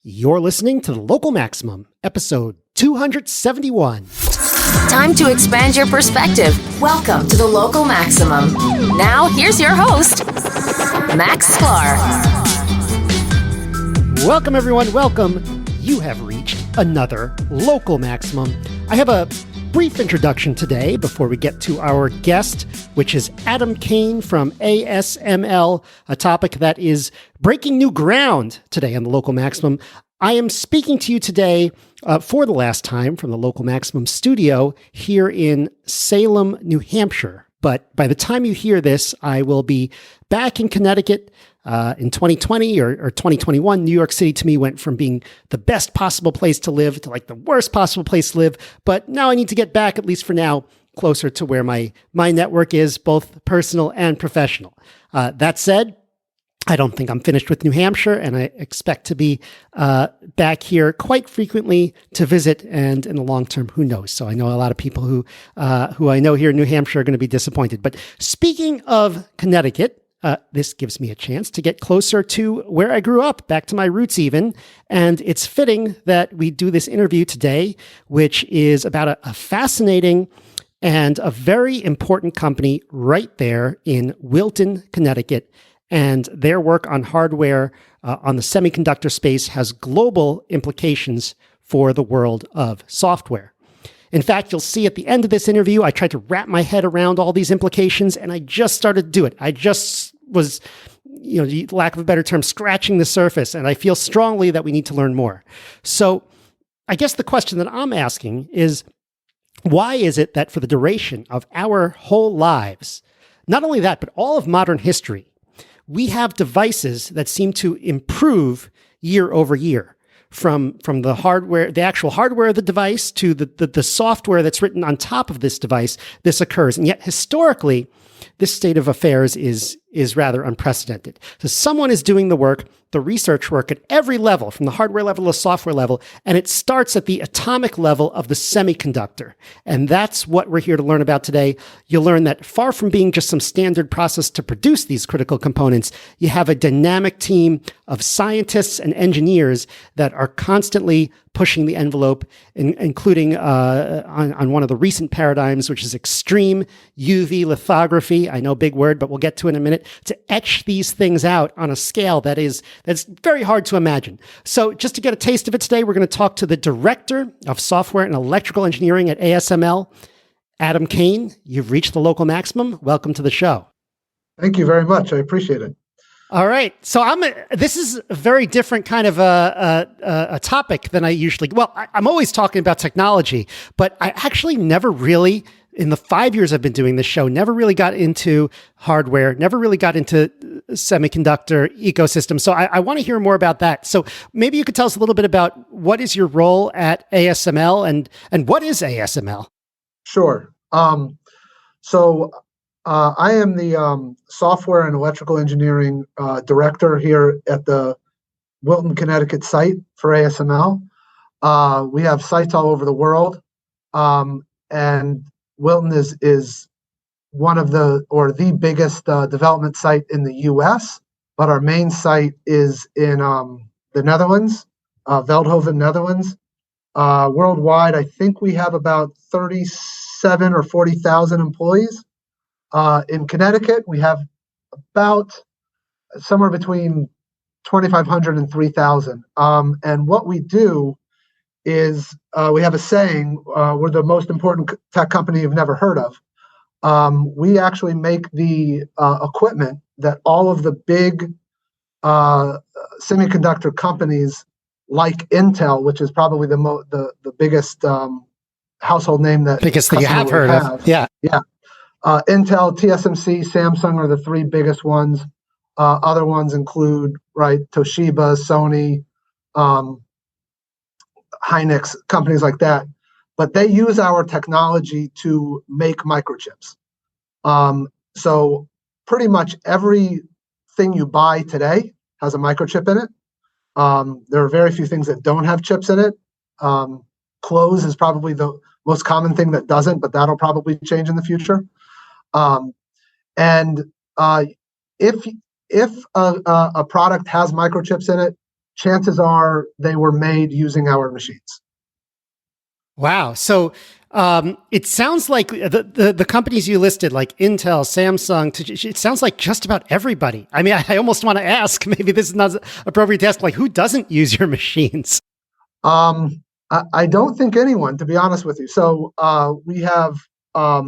You're listening to The Local Maximum, episode 271. Time to expand your perspective. Welcome to The Local Maximum. Now, here's your host, Max Sklar. Welcome, everyone. Welcome. You have reached another Local Maximum. I have a brief introduction today before we get to our guest, which is Adam Kane from ASML, a topic that is breaking new ground today on the Local Maximum. I am speaking to you today for the last time from the Local Maximum studio here in Salem, New Hampshire. But by the time you hear this, I will be back in Connecticut. In 2020 or 2021, New York City to me went from being the best possible place to live to like the worst possible place to live. But now I need to get back, at least for now, closer to where my network is, both personal and professional. That said, I don't think I'm finished with New Hampshire, and I expect to be back here quite frequently to visit. And in the long term, who knows? So I know a lot of people who I know here in New Hampshire are going to be disappointed. But speaking of Connecticut, this gives me a chance to get closer to where I grew up, back to my roots even. And it's fitting that we do this interview today, which is about a fascinating and a very important company right there in Wilton, Connecticut. And their work on hardware on the semiconductor space has global implications for the world of software. In fact, you'll see at the end of this interview, I tried to wrap my head around all these implications, and I just started to do it. I just was, lack of a better term, scratching the surface, and I feel strongly that we need to learn more. So I guess the question that I'm asking is, why is it that for the duration of our whole lives, not only that, but all of modern history, we have devices that seem to improve year over year? From the hardware, the actual hardware of the device to the software that's written on top of this device, this occurs. And yet historically, this state of affairs is rather unprecedented. So someone is doing the work, the research work at every level, from the hardware level to the software level, and it starts at the atomic level of the semiconductor. And that's what we're here to learn about today. You'll learn that far from being just some standard process to produce these critical components, you have a dynamic team of scientists and engineers that are constantly pushing the envelope, including on one of the recent paradigms, which is extreme UV lithography. I know, big word, but we'll get to it in a minute, to etch these things out on a scale that's very hard to imagine. So just to get a taste of it today, we're going to talk to the Director of Software and Electrical Engineering at ASML, Adam Kane. You've reached the Local Maximum. Welcome to the show. Thank you very much. I appreciate it. All right. So this is a very different kind of a topic than I usually, I'm always talking about technology, but I actually never really, in the 5 years I've been doing this show, never really got into hardware, never really got into semiconductor ecosystem. So I want to hear more about that. So maybe you could tell us a little bit about what is your role at ASML and what is ASML? Sure. I am the software and electrical engineering director here at the Wilton, Connecticut site for ASML. We have sites all over the world, and Wilton is one of the biggest development site in the U.S., but our main site is in the Netherlands, Veldhoven, Netherlands. Worldwide, I think we have about 37 or 40,000 employees. In Connecticut, we have about somewhere between 2,500 and 3,000. And what we do is we have a saying, we're the most important tech company you've never heard of. We actually make the equipment that all of the big semiconductor companies like Intel, which is probably the biggest household name that you have heard of. Yeah. Intel, TSMC, Samsung are the three biggest ones. Other ones include, Toshiba, Sony, Hynix, companies like that. But they use our technology to make microchips. So pretty much everything you buy today has a microchip in it. There are very few things that don't have chips in it. Clothes is probably the most common thing that doesn't, but that'll probably change in the future. If a product has microchips in it, chances are they were made using our machines. Wow. So it sounds like the companies you listed, like Intel, Samsung, it sounds like just about everybody. I mean, I almost want to ask, maybe this is not appropriate to ask, like, who doesn't use your machines? I don't think anyone, to be honest with you. So we have a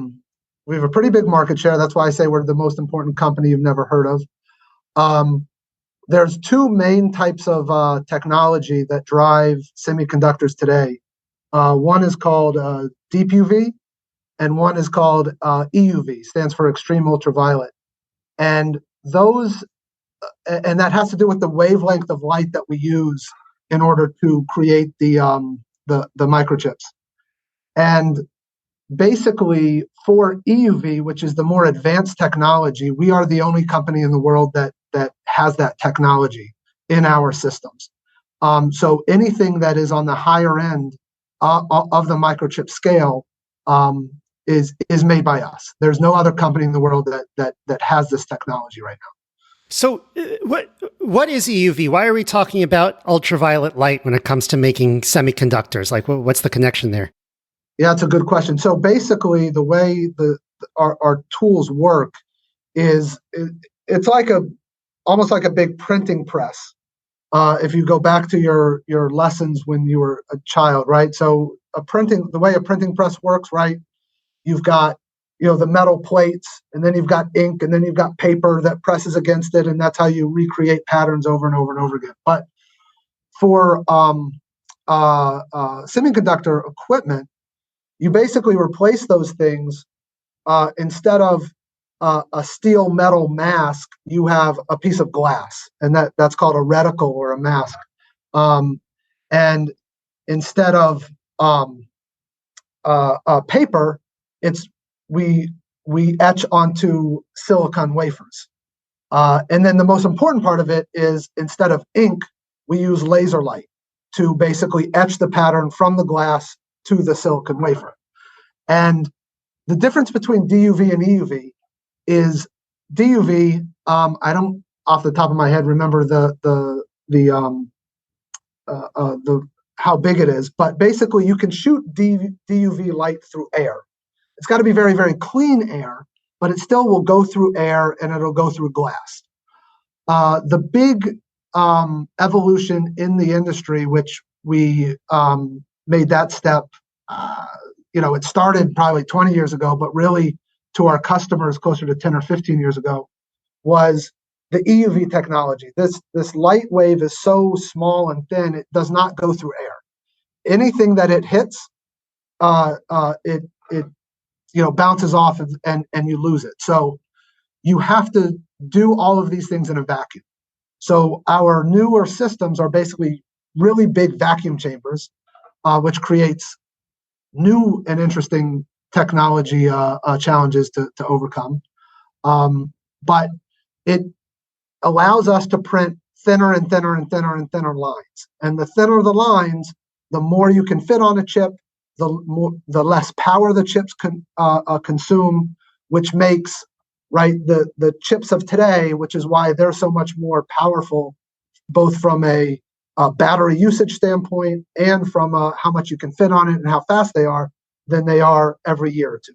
pretty big market share. That's why I say we're the most important company you've never heard of. There's two main types of technology that drive semiconductors today. One is called deep UV, and one is called EUV, stands for extreme ultraviolet. And those, and that has to do with the wavelength of light that we use in order to create the microchips. And basically, for EUV, which is the more advanced technology, we are the only company in the world that has that technology in our systems. So anything that is on the higher end of the microchip scale is made by us. There's no other company in the world that has this technology right now. So what is EUV? Why are we talking about ultraviolet light when it comes to making semiconductors? Like, what's the connection there? Yeah, it's a good question. So basically, the way our tools work is it's like almost like a big printing press. If you go back to your lessons when you were a child, right? So the way a printing press works, right? You've got the metal plates, and then you've got ink, and then you've got paper that presses against it, and that's how you recreate patterns over and over and over again. But for semiconductor equipment, you basically replace those things. Instead of a steel metal mask, you have a piece of glass, and that's called a reticle or a mask. And instead of paper, we etch onto silicon wafers. And then the most important part of it is, instead of ink, we use laser light to basically etch the pattern from the glass to the silicon wafer. And the difference between DUV and EUV is DUV. I don't, off the top of my head, remember the how big it is, but basically you can shoot DUV light through air. It's got to be very, very clean air, but it still will go through air and it'll go through glass. The big evolution in the industry, which we made that step, it started probably 20 years ago, but really to our customers closer to 10 or 15 years ago, was the EUV technology. This light wave is so small and thin, it does not go through air. Anything that it hits, it bounces off and you lose it. So you have to do all of these things in a vacuum. So our newer systems are basically really big vacuum chambers, which creates new and interesting technology challenges to overcome. But it allows us to print thinner and thinner and thinner and thinner lines. And the thinner the lines, the more you can fit on a chip, the less power the chips can consume, which makes the chips of today, which is why they're so much more powerful, both from a battery usage standpoint and from how much you can fit on it and how fast they are, than they are every year or two.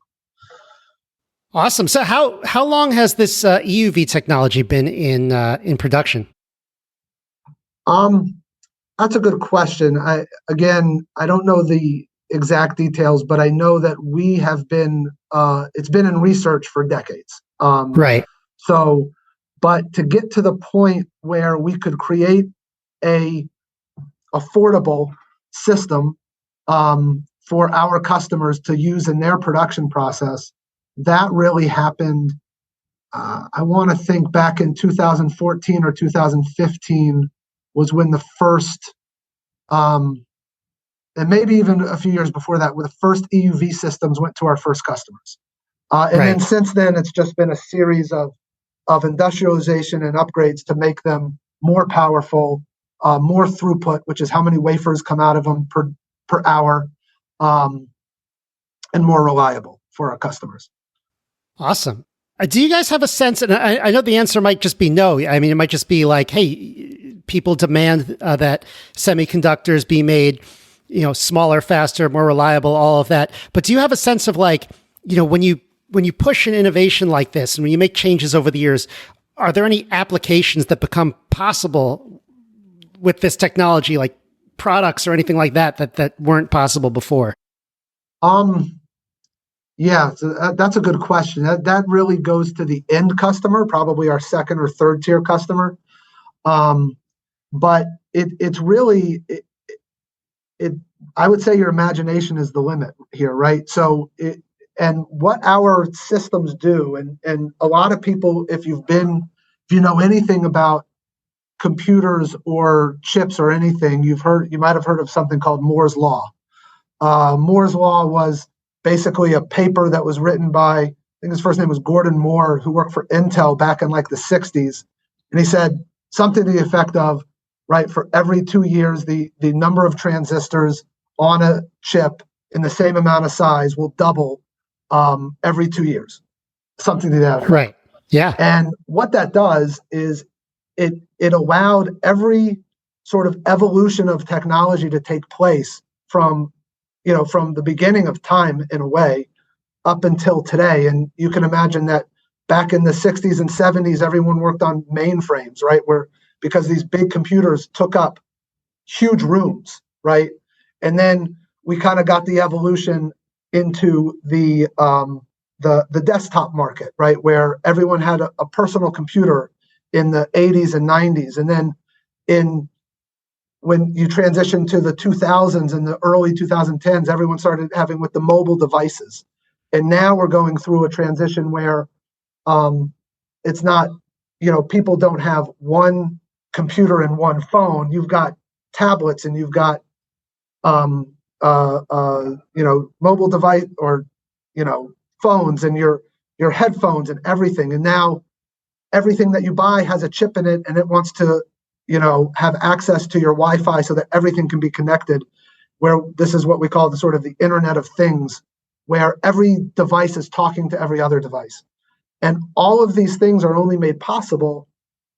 Awesome. So how long has this EUV technology been in production? That's a good question. I don't know the exact details, but I know that we have been it's been in research for decades. Right. So, but to get to the point where we could create a affordable system for our customers to use in their production process, that really happened. I want to think back in 2014 or 2015 was when the first, and maybe even a few years before that, when the first EUV systems went to our first customers. And then since then, it's just been a series of industrialization and upgrades to make them more powerful, more throughput, which is how many wafers come out of them per hour, and more reliable for our customers. Awesome. Do you guys have a sense, and I know the answer might just be no. I mean, it might just be like, hey, people demand that semiconductors be made, smaller, faster, more reliable, all of that. But do you have a sense of like, when you push an innovation like this and when you make changes over the years, are there any applications that become possible with this technology, like products or anything like that weren't possible before? Yeah, so that's a good question. That really goes to the end customer, probably our second or third tier customer. But it's really I would say your imagination is the limit here, right? So and what our systems do, and a lot of people, if you know anything about computers or chips or anything, you might have heard of something called Moore's Law. Moore's Law was basically a paper that was written by, I think his first name was Gordon Moore, who worked for Intel back in like the 60s. And he said something to the effect of, right, for every 2 years, the number of transistors on a chip in the same amount of size will double every 2 years. Something to that effect. Right. Yeah. And what that does is it allowed every sort of evolution of technology to take place from the beginning of time, in a way, up until today. And you can imagine that back in the 60s and 70s, everyone worked on mainframes, right? Because these big computers took up huge rooms, right? And then we kind of got the evolution into the desktop market, right? Where everyone had a personal computer in the 80s and 90s. And then when you transition to the 2000s and the early 2010s, everyone started having with the mobile devices. And now we're going through a transition where it's not, people don't have one computer and one phone. You've got tablets and you've got, mobile device or, phones and your headphones and everything. And now everything that you buy has a chip in it, and it wants to have access to your Wi-Fi so that everything can be connected, where this is what we call the sort of the Internet of Things, where every device is talking to every other device. And all of these things are only made possible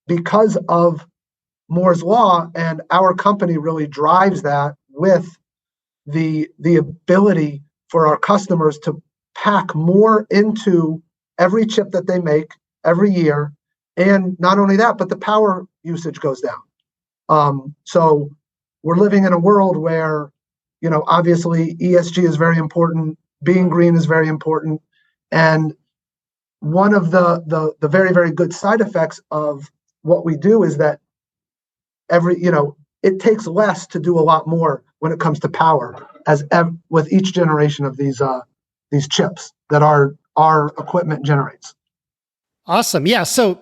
because of Moore's Law, and our company really drives that with the ability for our customers to pack more into every chip that they make every year. And not only that, but the power usage goes down. So we're living in a world where, obviously ESG is very important. Being green is very important. And one of the very, very good side effects of what we do is that it takes less to do a lot more when it comes to power, with each generation of these chips that our equipment generates. Awesome. Yeah. So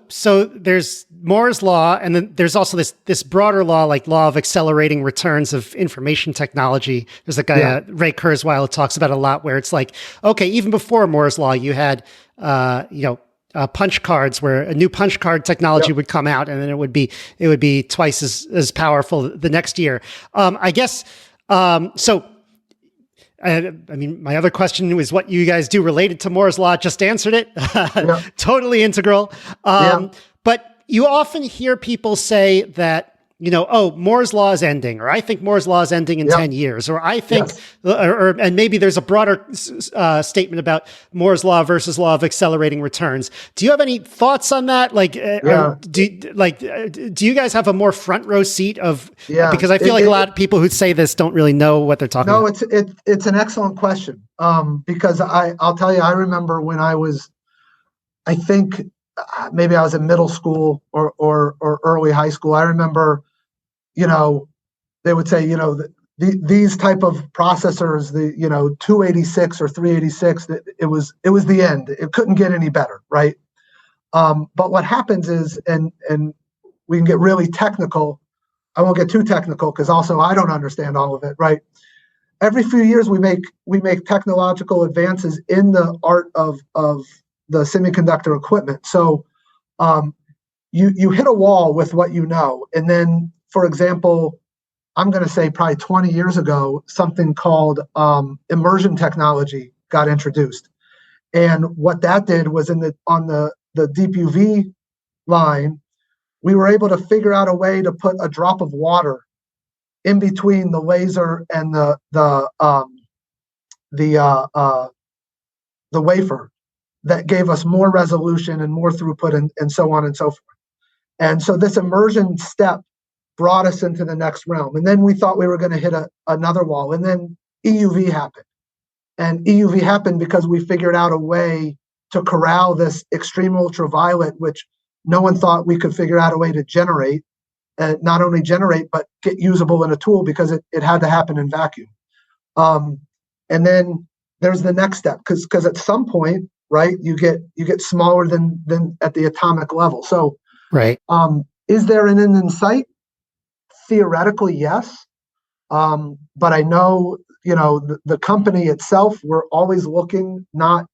there's Moore's Law, and then there's also this broader law, like law of accelerating returns of information technology. There's a guy, Ray Kurzweil, who talks about it a lot, where it's like, okay, even before Moore's Law, you had, punch cards, where a new punch card technology would come out, and then it would be twice as powerful the next year. I guess, so. My other question was what you guys do related to Moore's Law. Just answered it. Totally integral. But you often hear people say that, Moore's Law is ending, or I think Moore's Law is ending in 10 years, or I think, and maybe there's a broader statement about Moore's Law versus law of accelerating returns. Do you have any thoughts on that? Like, do you guys have a more front row seat of, because I feel like a lot of people who say this don't really know what they're talking about. No, it's an excellent question. Because I'll tell you, I remember when I was, I think maybe I was in middle school or early high school. I remember, they would say, these type of processors, the 286 or 386, that it was the end. It couldn't get any better, right? But what happens is, and we can get really technical. I won't get too technical because also I don't understand all of it, right? Every few years we make technological advances in the art of the semiconductor equipment. So you hit a wall with what you know, and then, for example, I'm going to say probably 20 years ago, something called immersion technology got introduced. And what that did was on the deep UV line, we were able to figure out a way to put a drop of water in between the laser and the wafer that gave us more resolution and more throughput and so on and so forth. And so this immersion step brought us into the next realm. And then we thought we were going to hit another wall. And then EUV happened. And EUV happened because we figured out a way to corral this extreme ultraviolet, which no one thought we could figure out a way to generate, and not only generate, but get usable in a tool, because it had to happen in vacuum. And then there's the next step, because at some point, right, you get smaller than at the atomic level. So, right. Is there an end in sight? Theoretically, yes. But I know, the company itself, we're always looking, not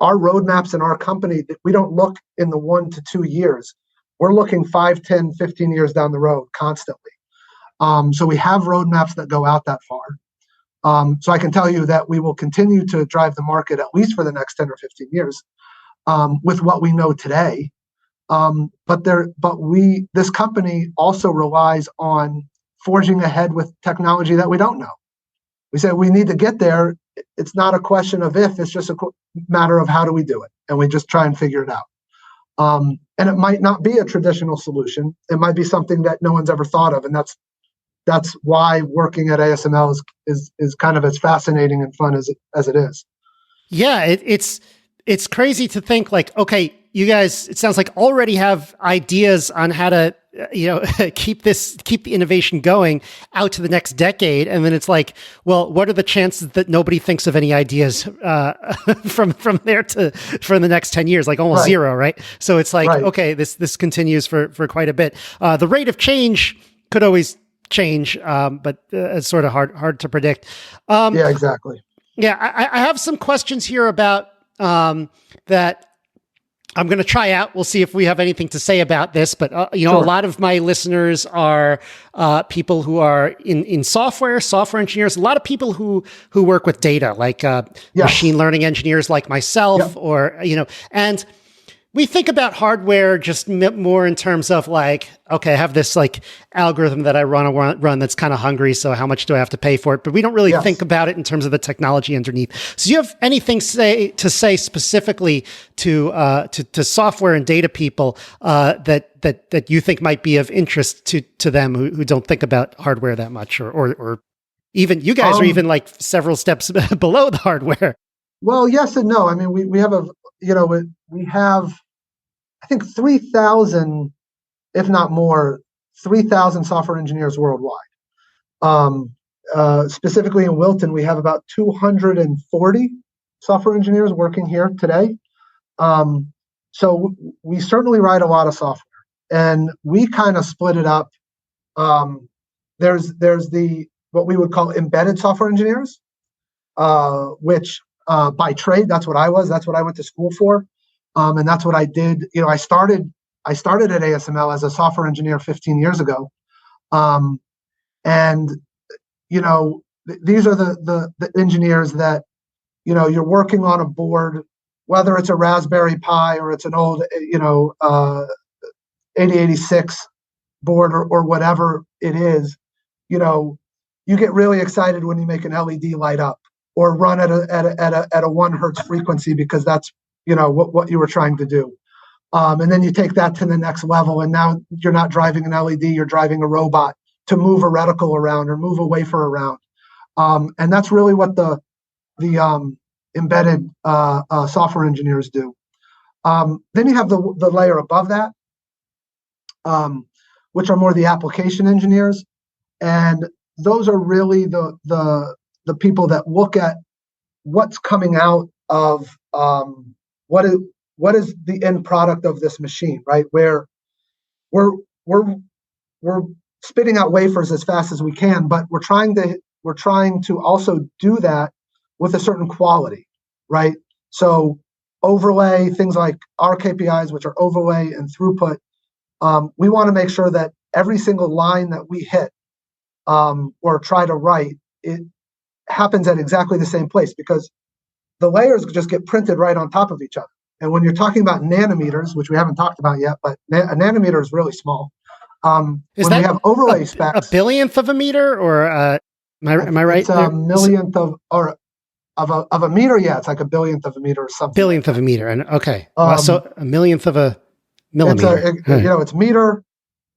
our roadmaps in our company, we don't look in the 1 to 2 years. We're looking 5, 10, 15 years down the road constantly. So we have roadmaps that go out that far. So I can tell you that we will continue to drive the market at least for the next 10 or 15 years with what we know today. This company also relies on forging ahead with technology that we don't know. We say we need to get there. It's not a question of if, it's just a matter of how do we do it. And we just try and figure it out. And it might not be a traditional solution. It might be something that no one's ever thought of. And that's why working at ASML is kind of as fascinating and fun as it is. Yeah, it's crazy to think like, okay, you guys, it sounds like already have ideas on how to, keep the innovation going out to the next decade. And then it's like, well, what are the chances that nobody thinks of any ideas from there to for the next 10 years? Like almost zero, right? So it's like, okay, this continues for quite a bit. The rate of change could always change, but it's sort of hard to predict. Yeah, exactly. Yeah, I have some questions here about that I'm going to try out. We'll see if we have anything to say about this. But, sure. A lot of my listeners are people who are in software engineers, a lot of people who work with data, like machine learning engineers like myself, or, and we think about hardware just more in terms of like, okay, I have this like algorithm that I run that's kind of hungry. So how much do I have to pay for it? But we don't really think about it in terms of the technology underneath. So do you have anything to say specifically to software and data people that you think might be of interest to them who don't think about hardware that much, or even you guys are even like several steps below the hardware? Well, yes and no. I mean, we have I think 3,000, if not more, 3,000 software engineers worldwide. Specifically in Wilton, we have about 240 software engineers working here today. So we certainly write a lot of software, and we kind of split it up. There's what we would call embedded software engineers, which by trade, that's what I was. That's what I went to school for. And that's what I did. I started at ASML as a software engineer 15 years ago. And these are the engineers that, you're working on a board, whether it's a Raspberry Pi or it's an old, 8086 board or whatever it is. You get really excited when you make an LED light up or run at a 1 hertz frequency, because that's what you were trying to do. And then you take that to the next level, and now you're not driving an LED, you're driving a robot to move a reticle around or move a wafer around. And that's really what the embedded software engineers do. Then you have the layer above that, which are more the application engineers. And those are really the people that look at what's coming out of what is the end product of this machine, right? Where we're spitting out wafers as fast as we can, but we're trying to also do that with a certain quality, right? So overlay, things like our KPIs, which are overlay and throughput, we want to make sure that every single line that we hit or try to write, it happens at exactly the same place, because the layers just get printed right on top of each other. And when you're talking about nanometers, which we haven't talked about yet, but a nanometer is really small. Is when that we have overlay a specs, billionth of a meter, or am I right it's a there? millionth of a meter. Yeah, it's like a billionth of a meter or something. Billionth like of a meter, and okay, Um, so a millionth of a millimeter. it's meter,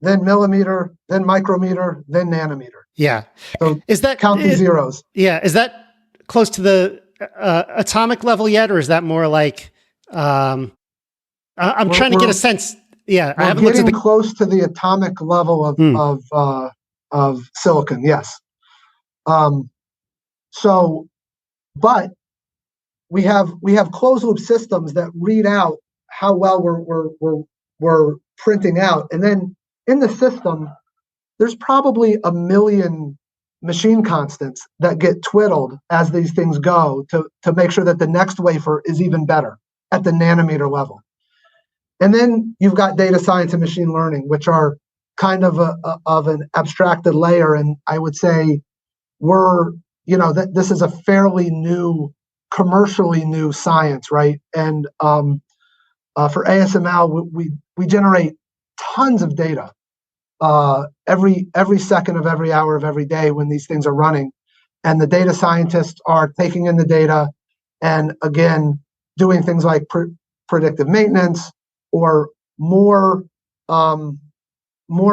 then millimeter, then micrometer, then nanometer. Yeah, So is that count the zeros. Yeah, is that close to the atomic level yet, or is that more like? I'm trying to get a sense. Yeah, I We're haven't looked at getting close to the atomic level of silicon. Yes. So, but we have closed loop systems that read out how well we're printing out, and then in the system, there's probably a million machine constants that get twiddled as these things go to make sure that the next wafer is even better at the nanometer level. And then you've got data science and machine learning, which are kind of an abstracted layer. And I would say this is a fairly new, commercially new science, right? And for ASML, we generate tons of data every second of every hour of every day when these things are running, and the data scientists are taking in the data and again doing things like predictive maintenance or more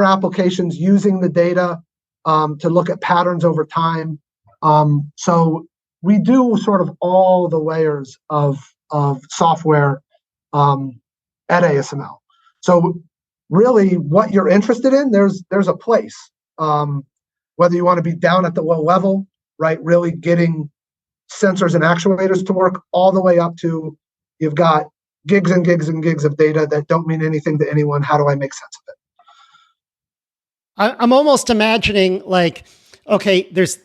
applications using the data to look at patterns over time. So we do sort of all the layers of software at ASML. So really, what you're interested in, there's a place. Whether you want to be down at the low level, right, really getting sensors and actuators to work, all the way up to you've got gigs and gigs and gigs of data that don't mean anything to anyone. How do I make sense of it? I'm almost imagining like, okay, there's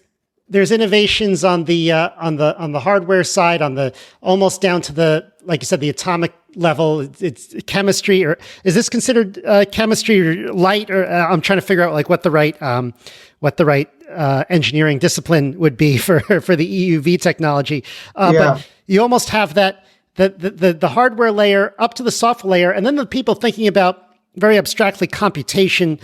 innovations on the hardware side, on the almost down to the, like you said, the atomic level. It's chemistry, or is this considered chemistry or light? Or I'm trying to figure out like what the right engineering discipline would be for the EUV technology. But you almost have that the hardware layer up to the software layer, and then the people thinking about very abstractly computation.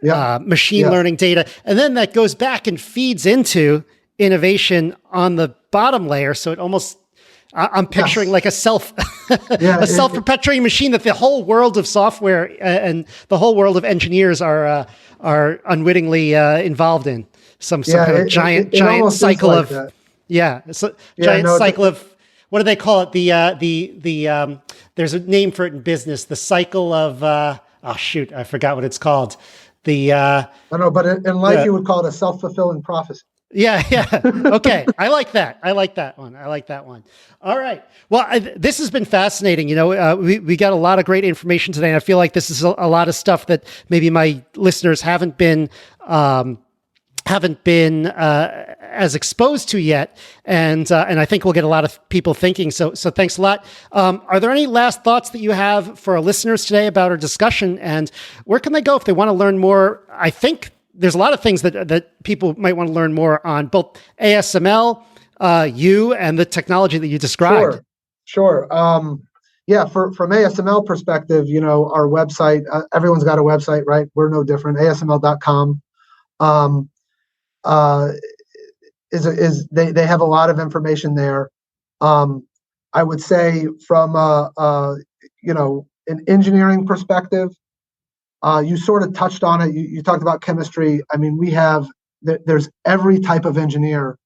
Machine learning data. And then that goes back and feeds into innovation on the bottom layer. So it almost, I'm picturing like a self-perpetuating machine that the whole world of software and the whole world of engineers are unwittingly involved in. Some kind of giant cycle of, cycle of, what do they call it? There's a name for it in business, the cycle of, I forgot what it's called. I know, but in life you would call it a self-fulfilling prophecy. Yeah. Okay. I like that one. All right. Well, this has been fascinating. We got a lot of great information today, and I feel like this is a lot of stuff that maybe my listeners haven't been as exposed to yet, and I think we'll get a lot of people thinking. So thanks a lot. Are there any last thoughts that you have for our listeners today about our discussion, and where can they go if they want to learn more? I think there's a lot of things that people might want to learn more on, both ASML, you, and the technology that you described. Sure. From ASML perspective, our website. Everyone's got a website, right? We're no different. ASML.com. They have a lot of information there. I would say from an engineering perspective, you sort of touched on it. You talked about chemistry. I mean, there's every type of engineer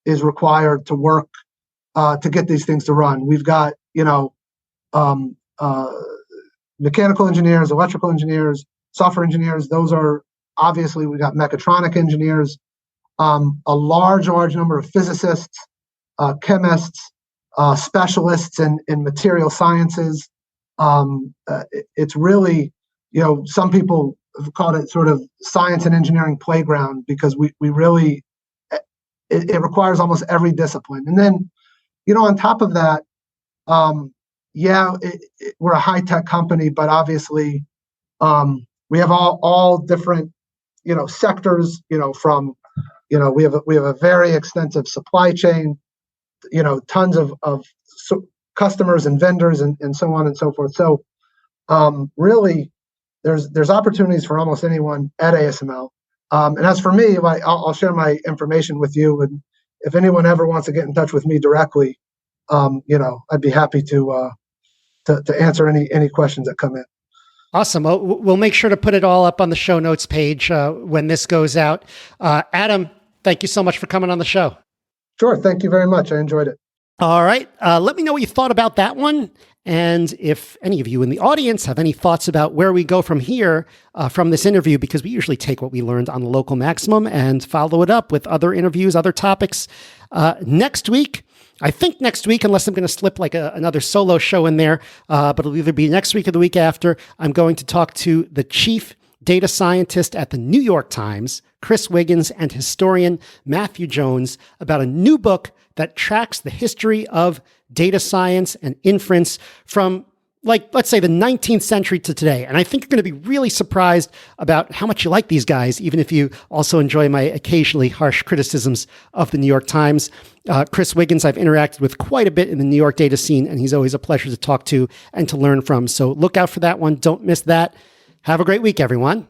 is required to work to get these things to run. We've got mechanical engineers, electrical engineers, software engineers. Those are obviously, we got mechatronic engineers. A large number of physicists, chemists, specialists in material sciences. It's really, some people have called it sort of science and engineering playground, because we really, it requires almost every discipline. And then, on top of that, we're a high-tech company, but obviously we have all different, sectors, from, we have a very extensive supply chain, tons of customers and vendors and so on and so forth. So really, there's opportunities for almost anyone at ASML. And as for me, I'll share my information with you. And if anyone ever wants to get in touch with me directly, I'd be happy to answer any questions that come in. Awesome. We'll make sure to put it all up on the show notes page when this goes out. Adam, thank you so much for coming on the show. Sure. Thank you very much. I enjoyed it. All right. Let me know what you thought about that one. And if any of you in the audience have any thoughts about where we go from here from this interview, because we usually take what we learned on the Local Maximum and follow it up with other interviews, other topics. Next week, unless I'm going to slip like another solo show in there, but it'll either be next week or the week after, I'm going to talk to the chief data scientist at the New York Times, Chris Wiggins, and historian Matthew Jones about a new book that tracks the history of data science and inference from, like, let's say the 19th century to today. And I think you're going to be really surprised about how much you like these guys, even if you also enjoy my occasionally harsh criticisms of the New York Times. Chris Wiggins, I've interacted with quite a bit in the New York data scene, and he's always a pleasure to talk to and to learn from. So look out for that one. Don't miss that. Have a great week, everyone.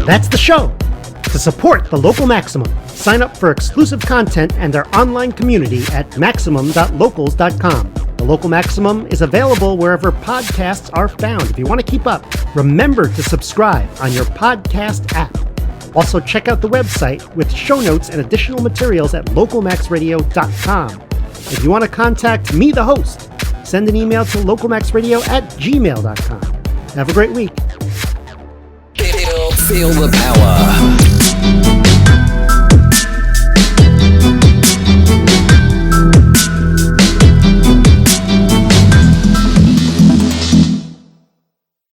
That's the show. To support the Local Maximum, sign up for exclusive content and our online community at maximum.locals.com. The Local Maximum is available wherever podcasts are found. If you want to keep up, remember to subscribe on your podcast app. Also, check out the website with show notes and additional materials at localmaxradio.com. If you want to contact me, the host, send an email to localmaxradio@gmail.com. Have a great week. Feel the power.